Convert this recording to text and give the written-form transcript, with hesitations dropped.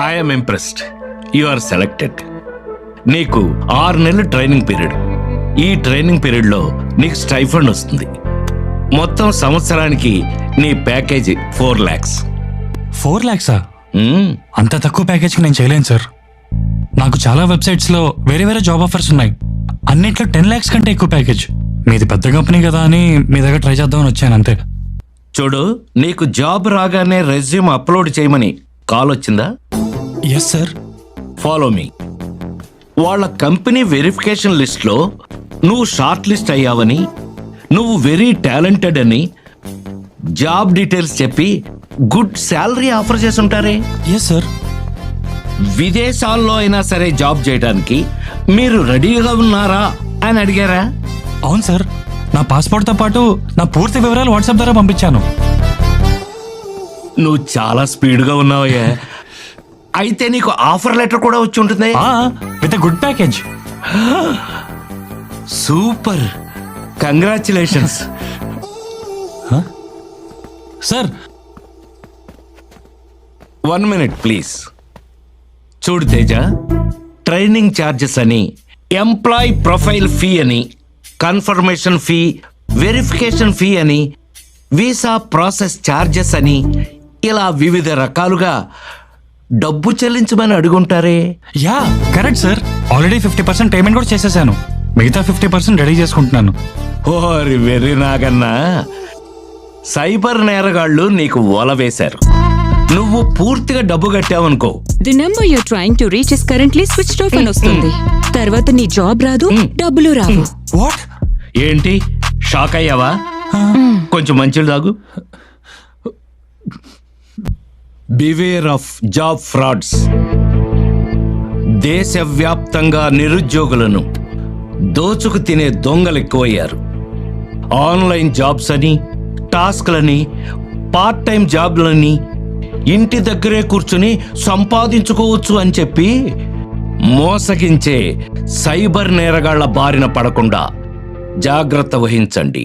I'm impressed. You are selected. నీకు 6 నెలలు training period. ఈ ట్రైనింగ్ పీరియడ్లో నీకు స్టైఫండ్ వస్తుంది. మొత్తం సంవత్సరానికి నీ ప్యాకేజీ 4 lakhs. 4 lakhs? అంత తక్కువ ప్యాకేజ్కి నేను చేయలేను సార్. నాకు చాలా వెబ్సైట్స్లో వేరే వేరే జాబ్ ఆఫర్స్ ఉన్నాయి. అన్నిట్లో 10 lakhs కంటే ఎక్కువ ప్యాకేజ్. మీది పెద్ద కంపెనీ కదా అని మీ దగ్గర ట్రై చేద్దామని వచ్చాను అంతే. చూడు, నీకు జాబ్ రాగానే రెజ్యూమ్ అప్లోడ్ చేయమని కాల్ వచ్చిందా? Yes sir. Follow me. వాళ్ళ కంపెనీ వెరిఫికేషన్ లిస్ట్లో నువ్వు షార్ట్ లిస్ట్ అయ్యావని, నువ్వు వెరీ టాలెంటెడ్ అని జాబ్ డీటెయిల్స్ చెప్పి గుడ్ శాలరీ ఆఫర్ చేసి ఉంటారే. Yes sir. విదేశాల్లో అయినా సరే జాబ్ చేయడానికి మీరు రెడీగా ఉన్నారా అని అడిగారా? అవును సార్. నా పాస్పోర్ట్తో పాటు నా పూర్తి వివరాలు వాట్సాప్ ద్వారా పంపించాను. నువ్వు చాలా స్పీడ్గా ఉన్నావయ్యా. అయితే నీకు ఆఫర్ లెటర్ కూడా వచ్చి ఉంటుంది. With good package. Super, congratulations. Sir 1 minute please. చూడు తేజ, ట్రైనింగ్ ఛార్జెస్ అని, ఎంప్లాయ్ ప్రొఫైల్ ఫీ అని, కన్ఫర్మేషన్ ఫీ, వెరిఫికేషన్ ఫీ అని, వీసా ప్రాసెస్ ఛార్జెస్ అని, ఇలా వివిధ రకాలుగా డబ్బు చెల్లించమని అడుగుంటారే. Yeah correct sir. Already 50% payment కూడా చేసేసాను. మిగతా 50% రెడీ చేసుకుంటున్నాను. ఓరి వెర్రి నాగన్నా, సైబర్ నేరగాళ్ళు నీకు వల వేశారు. నువ్వు పూర్తిగా డబ్బు కట్టావనుకో, the number you trying to reach is currently switched off అని వస్తుంది. తర్వాత నీ జాబ్ రాదు, డబ్బులు రావు. వాట్? ఏంటి షాక్ అయ్యావా? కొంచెం మంచిలు తాగు. Beware of job frauds. దేశవ్యాప్తంగా నిరుద్యోగులను దోచుకు తినే దొంగలు ఎక్కువయ్యారు. ఆన్లైన్ జాబ్స్ అని, టాస్క్లని, పార్ట్ టైం జాబ్లని, ఇంటి దగ్గరే కూర్చుని సంపాదించుకోవచ్చు అని చెప్పి మోసగించే సైబర్ నేరగాళ్ల బారిన పడకుండా జాగ్రత్త వహించండి.